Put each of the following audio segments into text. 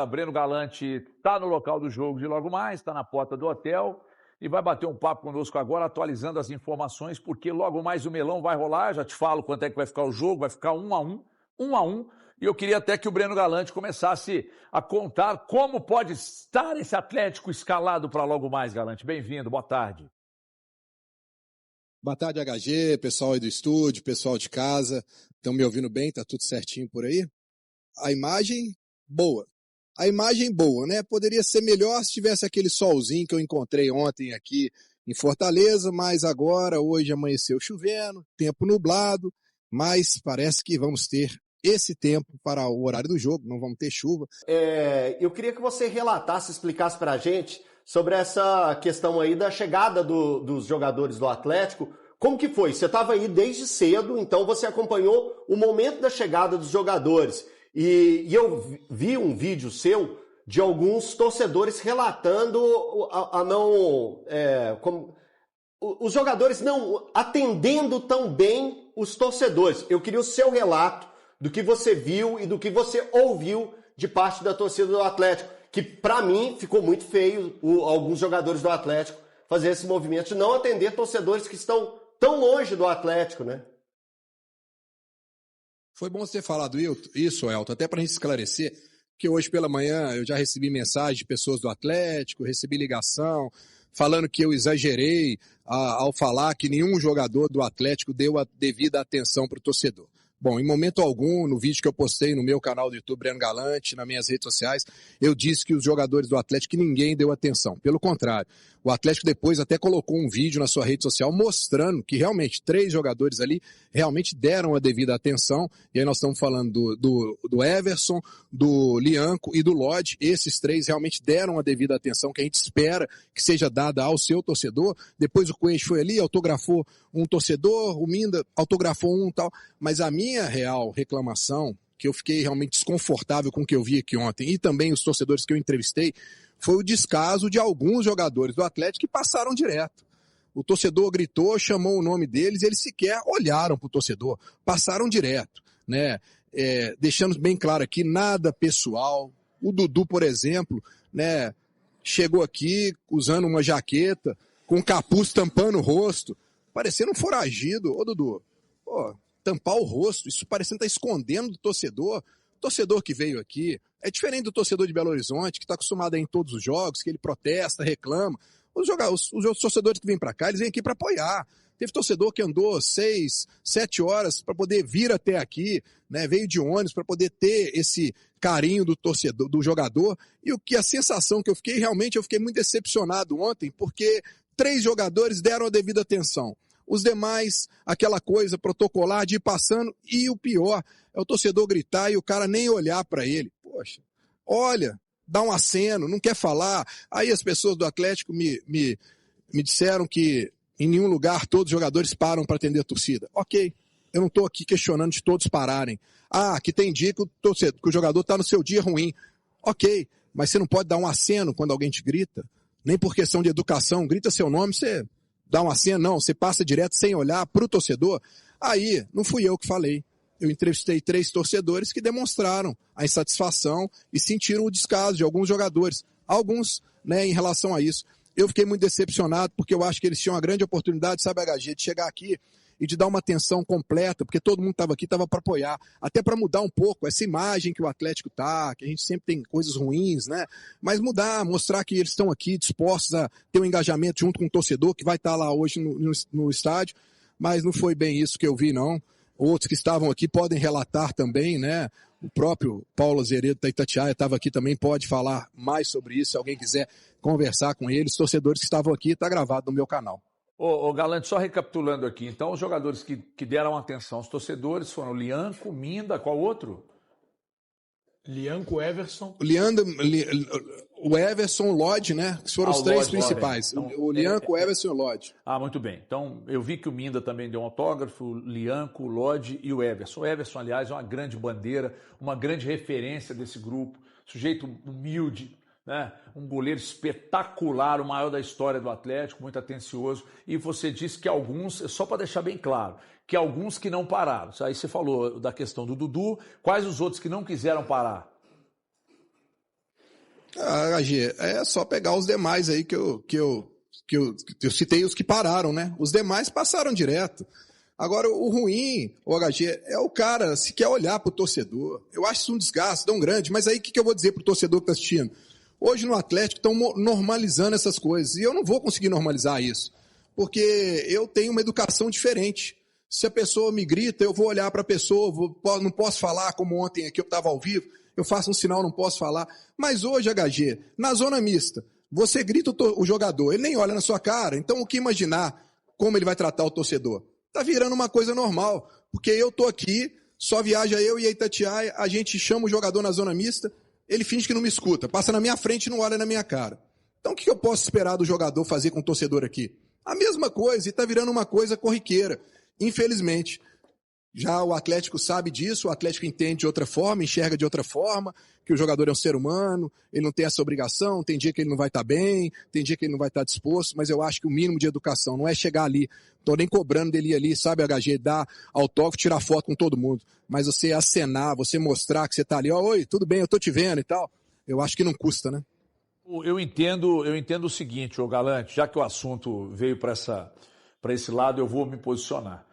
Bola. Breno Galante está no local do jogo de logo mais, está na porta do hotel e vai bater um papo conosco agora, atualizando as informações, porque logo mais o melão vai rolar. Já te falo quanto é que vai ficar o jogo, vai ficar 1-1. E eu queria até que o Breno Galante começasse a contar como pode estar esse Atlético escalado para logo mais, Galante. Bem-vindo, boa tarde. Boa tarde, HG, pessoal aí do estúdio, pessoal de casa. Estão me ouvindo bem? Tá tudo certinho por aí? A imagem, boa. A imagem boa, né? Poderia ser melhor se tivesse aquele solzinho que eu encontrei ontem aqui em Fortaleza, mas agora, hoje amanheceu chovendo, tempo nublado, mas parece que vamos ter esse tempo para o horário do jogo, não vamos ter chuva. Eu queria que você relatasse, explicasse para a gente sobre essa questão aí da chegada dos jogadores do Atlético. Como que foi? Você estava aí desde cedo, então você acompanhou o momento da chegada dos jogadores. E eu vi um vídeo seu de alguns torcedores relatando os jogadores não atendendo tão bem os torcedores. Eu queria o seu relato do que você viu e do que você ouviu de parte da torcida do Atlético, que para mim ficou muito feio alguns jogadores do Atlético fazer esse movimento de não atender torcedores que estão tão longe do Atlético, né? Foi bom você ter falado isso, Elton, até para a gente esclarecer, que hoje pela manhã eu já recebi mensagem de pessoas do Atlético, recebi ligação, falando que eu exagerei ao falar que nenhum jogador do Atlético deu a devida atenção para o torcedor. Bom, em momento algum, no vídeo que eu postei no meu canal do YouTube, Breno Galante, nas minhas redes sociais, eu disse que os jogadores do Atlético, que ninguém deu atenção. Pelo contrário, o Atlético depois até colocou um vídeo na sua rede social mostrando que realmente 3 jogadores ali realmente deram a devida atenção. E aí nós estamos falando do Everson, do Lianco e do Lodge. Esses 3 realmente deram a devida atenção que a gente espera que seja dada ao seu torcedor. Depois o Coelho foi ali, autografou um torcedor, o Minda autografou um e tal. Mas a minha real reclamação, que eu fiquei realmente desconfortável com o que eu vi aqui ontem, e também os torcedores que eu entrevistei, foi o descaso de alguns jogadores do Atlético que passaram direto. O torcedor gritou, chamou o nome deles, e eles sequer olharam para o torcedor, passaram direto, né? Deixando bem claro aqui, nada pessoal. O Dudu, por exemplo, né, chegou aqui usando uma jaqueta, com um capuz tampando o rosto, parecendo um foragido. Ô Dudu, tampar o rosto, isso parecendo estar escondendo do torcedor. O torcedor que veio aqui é diferente do torcedor de Belo Horizonte, que está acostumado a ir em todos os jogos, que ele protesta, reclama. Os outros torcedores que vêm para cá, eles vêm aqui para apoiar. Teve torcedor que andou 6, 7 horas para poder vir até aqui, né? Veio de ônibus para poder ter esse carinho do torcedor, do jogador. E a sensação que eu fiquei muito decepcionado ontem, porque 3 jogadores deram a devida atenção. Os demais, aquela coisa protocolar de ir passando, e o pior é o torcedor gritar e o cara nem olhar para ele. Poxa, olha, dá um aceno, não quer falar. Aí as pessoas do Atlético me disseram que em nenhum lugar todos os jogadores param para atender a torcida. Ok, eu não estou aqui questionando de todos pararem. Que tem dia que o jogador está no seu dia ruim. Ok, mas você não pode dar um aceno quando alguém te grita. Nem por questão de educação, grita seu nome, você dá um aceno, não, você passa direto sem olhar para o torcedor. Aí, não fui eu que falei. Eu entrevistei 3 torcedores que demonstraram a insatisfação e sentiram o descaso de alguns jogadores. Alguns, né, em relação a isso. Eu fiquei muito decepcionado porque eu acho que eles tinham uma grande oportunidade, sabe, HG, de chegar aqui e de dar uma atenção completa, porque todo mundo estava aqui, estava para apoiar, até para mudar um pouco essa imagem que o Atlético tá, que a gente sempre tem coisas ruins, né? Mas mudar, mostrar que eles estão aqui dispostos a ter um engajamento junto com o torcedor que vai estar lá hoje no estádio, mas não foi bem isso que eu vi, não. Outros que estavam aqui podem relatar também, né? O próprio Paulo Azeredo da Itatiaia estava aqui também, pode falar mais sobre isso, se alguém quiser conversar com eles. Torcedores que estavam aqui, está gravado no meu canal. Ô Galante, só recapitulando aqui, então os jogadores que deram atenção aos torcedores foram Lianco, Minda, qual outro? Lianco, Everson. O Everson, o Lodge, né? Que foram os 3 principais. Então, o Lianco, o Everson e o Lodge. Muito bem. Então, eu vi que o Minda também deu um autógrafo, o Lianco, o Lodge e o Everson. O Everson, aliás, é uma grande bandeira, uma grande referência desse grupo. Sujeito humilde, né? Um goleiro espetacular, o maior da história do Atlético, muito atencioso. E você disse que alguns, só para deixar bem claro, que alguns que não pararam. Aí você falou da questão do Dudu. Quais os outros que não quiseram parar? HG, é só pegar os demais aí que eu citei, os que pararam, né? Os demais passaram direto. Agora, o ruim, o HG, é o cara, se quer olhar pro torcedor. Eu acho isso um desgaste tão grande, mas aí o que eu vou dizer pro torcedor que tá assistindo? Hoje no Atlético estão normalizando essas coisas, e eu não vou conseguir normalizar isso, porque eu tenho uma educação diferente. Se a pessoa me grita, eu vou olhar para a pessoa, não posso falar como ontem aqui eu estava ao vivo, eu faço um sinal, não posso falar. Mas hoje, HG, na zona mista, você grita o jogador, ele nem olha na sua cara, então o que imaginar como ele vai tratar o torcedor? Tá virando uma coisa normal, porque eu tô aqui, só viaja eu e a Itatiaia, a gente chama o jogador na zona mista, ele finge que não me escuta, passa na minha frente e não olha na minha cara. Então o que eu posso esperar do jogador fazer com o torcedor aqui? A mesma coisa, e tá virando uma coisa corriqueira. Infelizmente, já o Atlético sabe disso, o Atlético entende de outra forma, enxerga de outra forma, que o jogador é um ser humano, ele não tem essa obrigação, tem dia que ele não vai estar bem, tem dia que ele não vai estar disposto, mas eu acho que o mínimo de educação não é chegar ali, tô nem cobrando dele ir ali, sabe, HG, dar autógrafo, tirar foto com todo mundo, mas você acenar, você mostrar que você tá ali, ó, oi, tudo bem, eu tô te vendo e tal, eu acho que não custa, né? Eu entendo o seguinte, ô Galante, já que o assunto veio para esse lado, eu vou me posicionar.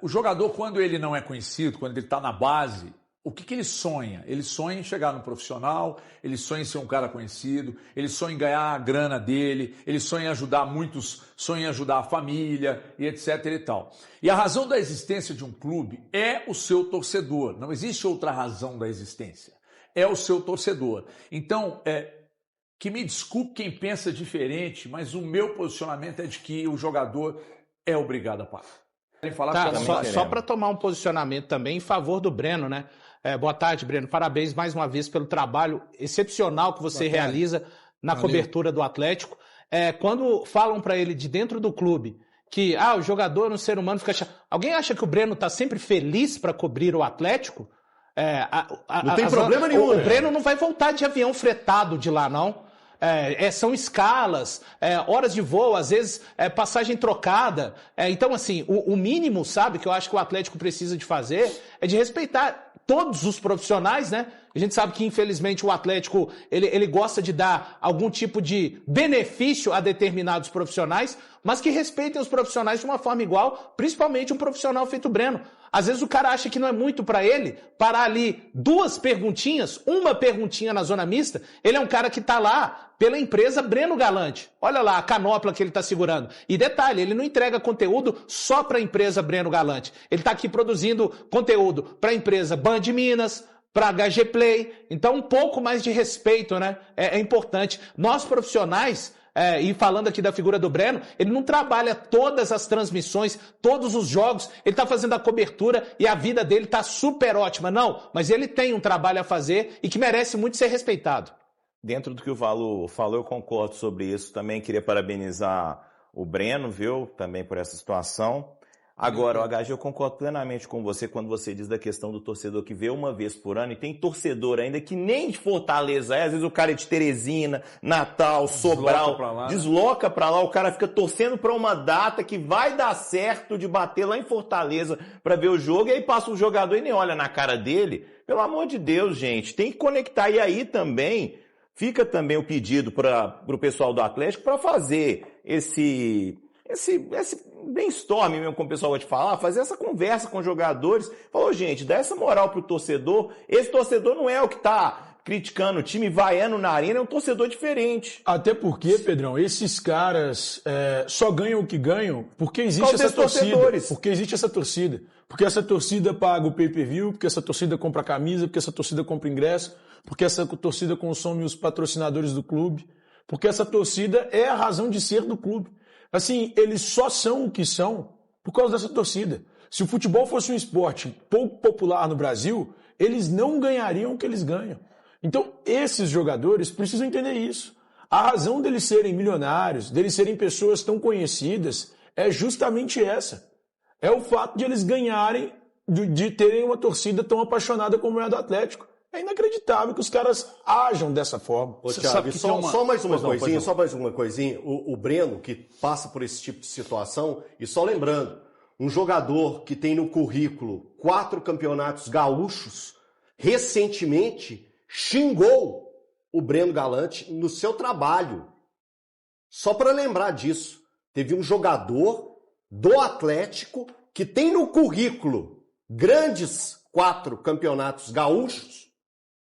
O jogador, quando ele não é conhecido, quando ele está na base, o que ele sonha? Ele sonha em chegar no profissional, ele sonha em ser um cara conhecido, ele sonha em ganhar a grana dele, ele sonha em ajudar muitos, sonha em ajudar a família e etc e tal. E a razão da existência de um clube é o seu torcedor, não existe outra razão da existência, é o seu torcedor. Então, que me desculpe quem pensa diferente, mas o meu posicionamento é de que o jogador é obrigado a pagar. Só para tomar um posicionamento também em favor do Breno, né? Boa tarde, Breno. Parabéns mais uma vez pelo trabalho excepcional que você realiza na cobertura do Atlético. Quando falam para ele de dentro do clube que o jogador, um ser humano, fica chato. Alguém acha que o Breno está sempre feliz para cobrir o Atlético? Não tem problema nenhum. O Breno não vai voltar de avião fretado de lá, não. São escalas, horas de voo, às vezes passagem trocada. Então, assim, o mínimo, sabe, que eu acho que o Atlético precisa de fazer é de respeitar todos os profissionais, né? A gente sabe que, infelizmente, o Atlético ele gosta de dar algum tipo de benefício a determinados profissionais, mas que respeitem os profissionais de uma forma igual, principalmente um profissional feito Breno. Às vezes o cara acha que não é muito pra ele parar ali 2 perguntinhas, uma perguntinha na zona mista. Ele é um cara que tá lá pela empresa Breno Galante. Olha lá a canopla que ele tá segurando. E detalhe, ele não entrega conteúdo só pra empresa Breno Galante. Ele tá aqui produzindo conteúdo pra empresa Band Minas, para HG Play. Então um pouco mais de respeito, né? É importante. Nós profissionais, e falando aqui da figura do Breno, ele não trabalha todas as transmissões, todos os jogos, ele está fazendo a cobertura e a vida dele está super ótima. Não, mas ele tem um trabalho a fazer e que merece muito ser respeitado. Dentro do que o Valu falou, eu concordo sobre isso. Também queria parabenizar o Breno, viu? Também por essa situação. Agora, o HG, eu concordo plenamente com você quando você diz da questão do torcedor que vê uma vez por ano, e tem torcedor ainda que nem de Fortaleza às vezes o cara é de Teresina, Natal, Sobral, desloca pra lá, o cara fica torcendo pra uma data que vai dar certo de bater lá em Fortaleza pra ver o jogo, e aí passa um jogador e nem olha na cara dele. Pelo amor de Deus, gente, tem que conectar. E aí também, fica também o pedido pro pessoal do Atlético para fazer esse brainstorm mesmo, como o pessoal vai te falar, fazer essa conversa com os jogadores. Falou, gente, dá essa moral pro torcedor. Esse torcedor não é o que tá criticando o time, vaiando na arena, é um torcedor diferente. Até porque, Pedrão, esses caras só ganham o que ganham porque existe essa torcida. Porque existe essa torcida. Porque essa torcida paga o pay-per-view, porque essa torcida compra camisa, porque essa torcida compra ingresso, porque essa torcida consome os patrocinadores do clube, porque essa torcida é a razão de ser do clube. Assim, eles só são o que são por causa dessa torcida. Se o futebol fosse um esporte pouco popular no Brasil, eles não ganhariam o que eles ganham. Então, esses jogadores precisam entender isso. A razão deles serem milionários, deles serem pessoas tão conhecidas, é justamente essa. É o fato de eles ganharem, de terem uma torcida tão apaixonada como é a do Atlético. É inacreditável que os caras ajam dessa forma. Ô, Thiago, só mais uma coisinha. O Breno, que passa por esse tipo de situação, e só lembrando, um jogador que tem no currículo 4 campeonatos gaúchos, recentemente xingou o Breno Galante no seu trabalho. Só para lembrar disso, teve um jogador do Atlético que tem no currículo grandes 4 campeonatos gaúchos,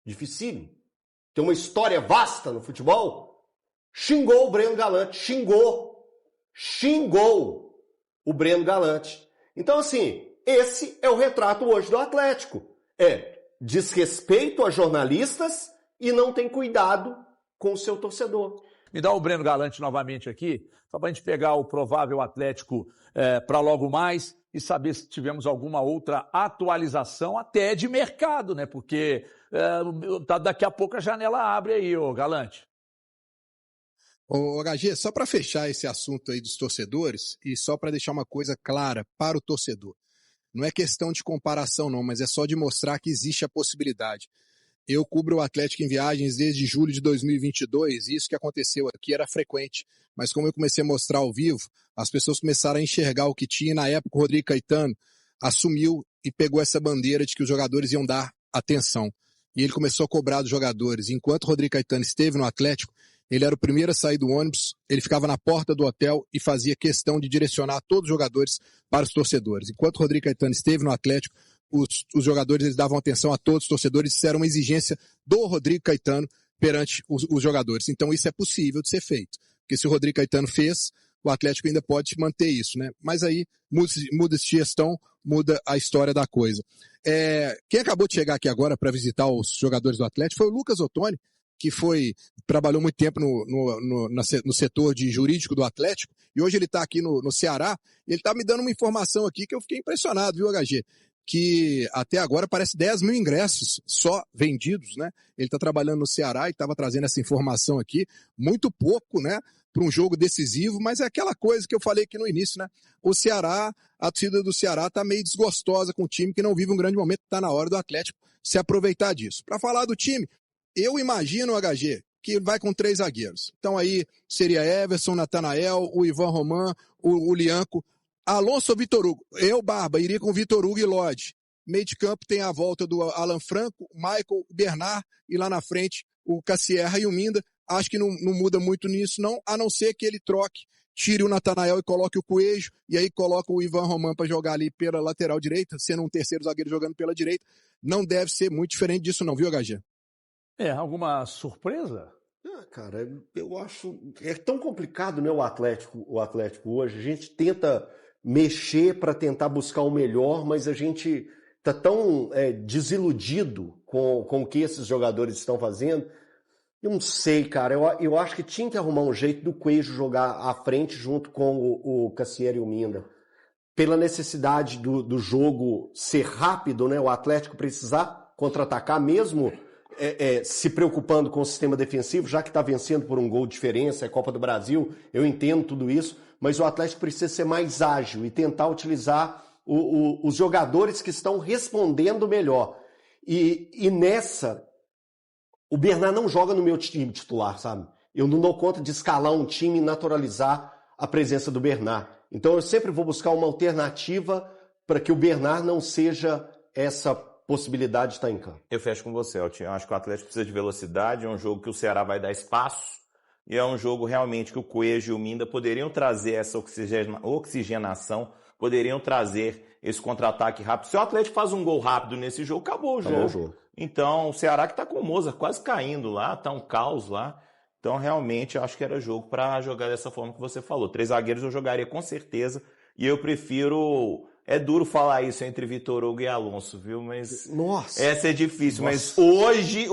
dificílimo, tem uma história vasta no futebol, xingou o Breno Galante, xingou o Breno Galante. Então, assim, esse é o retrato hoje do Atlético. É desrespeito a jornalistas e não tem cuidado com o seu torcedor. Me dá o Breno Galante novamente aqui, só para a gente pegar o provável Atlético para logo mais e saber se tivemos alguma outra atualização até de mercado, né? Porque daqui a pouco a janela abre aí, ô Galante. Ô, HG, só para fechar esse assunto aí dos torcedores e só para deixar uma coisa clara para o torcedor. Não é questão de comparação não, mas é só de mostrar que existe a possibilidade. Eu cubro o Atlético em viagens desde julho de 2022 e isso que aconteceu aqui era frequente. Mas como eu comecei a mostrar ao vivo, as pessoas começaram a enxergar o que tinha. Na época, o Rodrigo Caetano assumiu e pegou essa bandeira de que os jogadores iam dar atenção. E ele começou a cobrar dos jogadores. Enquanto o Rodrigo Caetano esteve no Atlético, ele era o primeiro a sair do ônibus, ele ficava na porta do hotel e fazia questão de direcionar todos os jogadores para os torcedores. Enquanto o Rodrigo Caetano esteve no Atlético, os jogadores eles davam atenção a todos os torcedores, isso era uma exigência do Rodrigo Caetano perante os jogadores. Então isso é possível de ser feito, porque se o Rodrigo Caetano fez, o Atlético ainda pode manter isso, né? Mas aí muda de gestão, muda a história da coisa. Quem acabou de chegar aqui agora para visitar os jogadores do Atlético foi o Lucas Ottoni, que trabalhou muito tempo no setor de jurídico do Atlético, e hoje ele está aqui no Ceará, e ele está me dando uma informação aqui que eu fiquei impressionado, viu, HG? Que até agora parece 10 mil ingressos só vendidos, né? Ele está trabalhando no Ceará e estava trazendo essa informação aqui, muito pouco, né? Para um jogo decisivo, mas é aquela coisa que eu falei aqui no início, né? A torcida do Ceará está meio desgostosa com o time que não vive um grande momento, está na hora do Atlético se aproveitar disso. Para falar do time, eu imagino, HG, que vai com 3 zagueiros. Então aí seria Everson, Natanael, o Ivan Roman, o Lianco, Alonso ou Vitor Hugo? Eu, Barba, iria com Vitor Hugo e Lodge. Meio de campo tem a volta do Alan Franco, Michael, Bernard e lá na frente o Cassierra e o Minda. Acho que não muda muito nisso não, a não ser que ele troque, tire o Natanael e coloque o Coelho, e aí coloca o Ivan Roman para jogar ali pela lateral direita, sendo um terceiro zagueiro jogando pela direita. Não deve ser muito diferente disso não, viu, HG? Alguma surpresa? Cara, eu acho... É tão complicado, né, o Atlético hoje. A gente tenta mexer para tentar buscar o melhor, mas a gente está tão desiludido com o que esses jogadores estão fazendo. Eu não sei, cara. Eu acho que tinha que arrumar um jeito do Coelho jogar à frente junto com o Cassieri e o Minda. Pela necessidade do jogo ser rápido, né? O Atlético precisar contra-atacar mesmo... se preocupando com o sistema defensivo, já que está vencendo por um gol de diferença, é Copa do Brasil, eu entendo tudo isso, mas o Atlético precisa ser mais ágil e tentar utilizar os jogadores que estão respondendo melhor. E nessa, o Bernard não joga no meu time titular, sabe? Eu não dou conta de escalar um time e naturalizar a presença do Bernard. Então eu sempre vou buscar uma alternativa para que o Bernard não seja essa possibilidade de estar em campo. Eu fecho com você, Eltinho. Eu acho que o Atlético precisa de velocidade, é um jogo que o Ceará vai dar espaço, e é um jogo realmente que o Coelho e o Minda poderiam trazer essa oxigenação, poderiam trazer esse contra-ataque rápido. Se o Atlético faz um gol rápido nesse jogo, acabou o jogo. Então, o Ceará que está com o Mozart quase caindo lá, está um caos lá. Então, realmente, eu acho que era jogo para jogar dessa forma que você falou. 3 zagueiros eu jogaria com certeza, e eu prefiro... É duro falar isso entre Vitor Hugo e Alonso, viu? Mas essa é difícil. Mas hoje,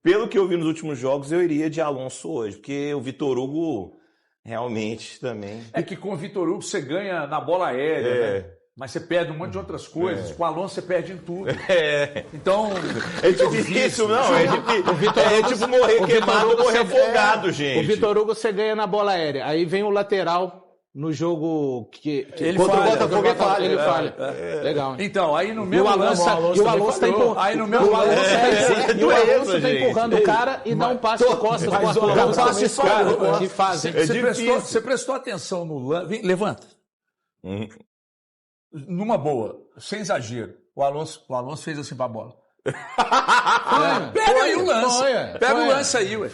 pelo que eu vi nos últimos jogos, eu iria de Alonso hoje. Porque o Vitor Hugo realmente também... É que com o Vitor Hugo você ganha na bola aérea, né? Mas você perde um monte de outras coisas. Com o Alonso você perde em tudo. Então... É difícil, não. É tipo morrer queimado ou morrer afogado, gente. O Vitor Hugo você ganha na bola aérea. Aí vem o lateral... No jogo que ele falha, ele falha. Legal. Então, aí no meu o Alonso tá empurrando. Aí no meu o Alonso tá empurrando o cara e dá um passe de costas pro Arthur. Dá um passe só de fase. Você prestou atenção no lance? Levanta. Numa boa, sem exagero. O Alonso fez assim pra bola. Pega aí o lance. Pega o lance aí, ué.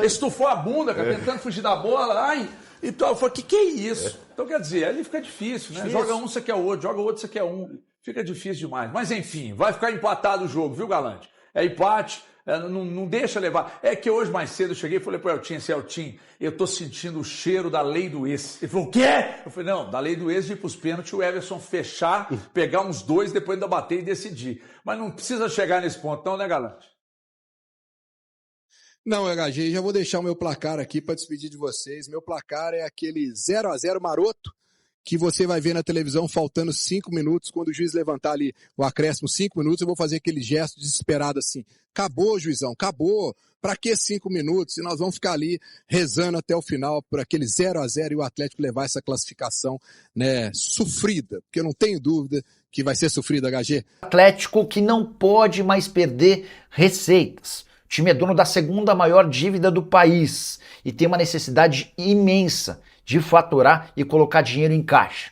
Estufou a bunda, cara, tentando fugir da bola. Ai, então eu falei, que é isso? Então, quer dizer, ali fica difícil, né? Joga um, você quer o outro. Joga o outro, você quer um. Fica difícil demais. Mas, enfim, vai ficar empatado o jogo, viu, Galante? É empate. Não deixa levar. É que hoje mais cedo eu cheguei e falei pro Eltinho assim, Eltinho, eu tô sentindo o cheiro da lei do ex. Ele falou, o quê? Eu falei, não, da lei do ex de ir pros pênaltis, o Everson fechar, pegar uns 2, depois ainda bater e decidir. Mas não precisa chegar nesse ponto, não, né, Galante? Não, HG, já vou deixar o meu placar aqui para despedir de vocês. Meu placar é aquele 0-0 maroto, que você vai ver na televisão faltando 5 minutos, quando o juiz levantar ali o acréscimo 5 minutos, eu vou fazer aquele gesto desesperado assim, acabou, juizão, acabou, pra que 5 minutos? E nós vamos ficar ali rezando até o final por aquele 0-0 e o Atlético levar essa classificação, né, sofrida, porque eu não tenho dúvida que vai ser sofrida, HG. Atlético que não pode mais perder receitas. O time é dono da segunda maior dívida do país e tem uma necessidade imensa de faturar e colocar dinheiro em caixa.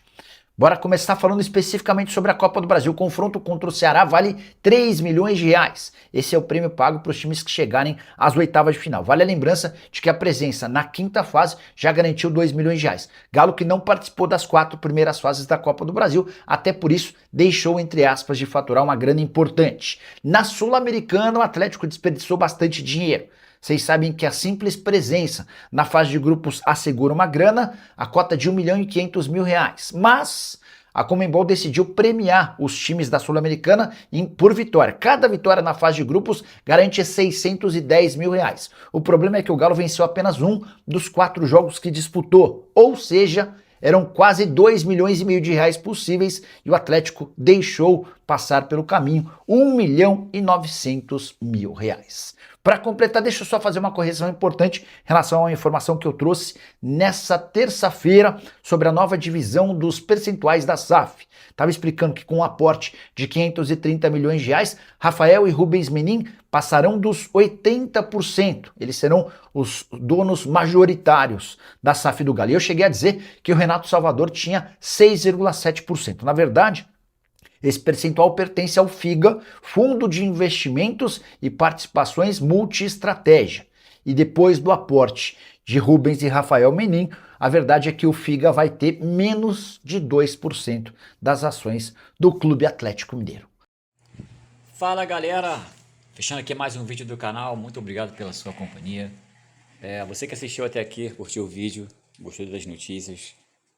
Bora começar falando especificamente sobre a Copa do Brasil. O confronto contra o Ceará vale 3 milhões de reais. Esse é o prêmio pago para os times que chegarem às oitavas de final. Vale a lembrança de que a presença na quinta fase já garantiu 2 milhões de reais. Galo que não participou das 4 primeiras fases da Copa do Brasil, até por isso deixou, entre aspas, de faturar uma grana importante. Na Sul-Americana, o Atlético desperdiçou bastante dinheiro. Vocês sabem que a simples presença na fase de grupos assegura uma grana, a cota de 1.500.000 reais. Mas a Conmebol decidiu premiar os times da Sul-Americana por vitória. Cada vitória na fase de grupos garante 610 mil reais. O problema é que o Galo venceu apenas um dos 4 jogos que disputou, ou seja, eram quase 2 milhões e meio de reais possíveis e o Atlético deixou passar pelo caminho 1.900.000 reais. Para completar, deixa eu só fazer uma correção importante em relação a uma informação que eu trouxe nessa terça-feira sobre a nova divisão dos percentuais da SAF. Estava explicando que com um aporte de 530 milhões de reais, Rafael e Rubens Menin passarão dos 80%. Eles serão os donos majoritários da SAF do Galo. E eu cheguei a dizer que o Renato Salvador tinha 6,7%. Na verdade, esse percentual pertence ao FIGA, Fundo de Investimentos e Participações Multiestratégia. E depois do aporte de Rubens e Rafael Menin, a verdade é que o FIGA vai ter menos de 2% das ações do Clube Atlético Mineiro. Fala galera, fechando aqui mais um vídeo do canal, muito obrigado pela sua companhia. Você que assistiu até aqui, curtiu o vídeo, gostou das notícias,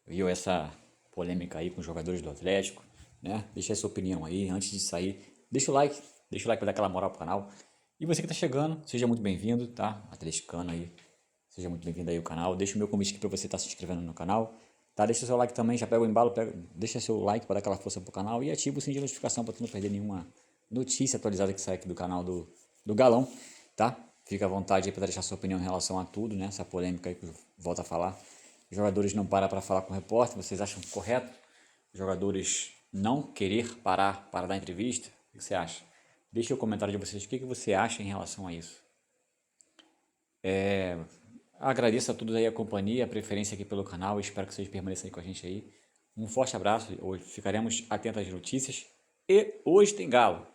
viu essa polêmica aí com os jogadores do Atlético, né? Deixa a sua opinião aí, antes de sair, deixa o like para dar aquela moral pro canal. E você que tá chegando, seja muito bem-vindo, tá? Atleticano aí, seja muito bem-vindo aí ao canal. Deixa o meu convite aqui para você estar se inscrevendo no canal, tá? Deixa o seu like também, já pega o embalo, deixa seu like para dar aquela força pro canal e ativa o sininho de notificação para tu não perder nenhuma notícia atualizada que sai aqui do canal do Galão, tá? Fica à vontade aí para deixar sua opinião em relação a tudo, né? Essa polêmica aí que eu volto a falar. Os jogadores não param para falar com o repórter, vocês acham correto? Os jogadores não querer parar para dar entrevista? O que você acha? Deixa o comentário de vocês, o que você acha em relação a isso. Agradeço a todos aí a companhia, a preferência aqui pelo canal, espero que vocês permaneçam aí com a gente aí. Um forte abraço, hoje ficaremos atentos às notícias. E hoje tem Galo.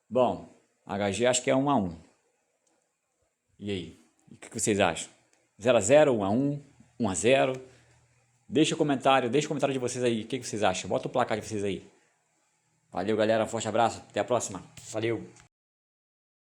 Bom, HG acho que é 1-1. E aí? O que vocês acham? 0-0, 1-1, 1-0? Deixa o comentário de vocês aí. O que vocês acham? Bota o placar de vocês aí. Valeu, galera. Um forte abraço. Até a próxima. Valeu.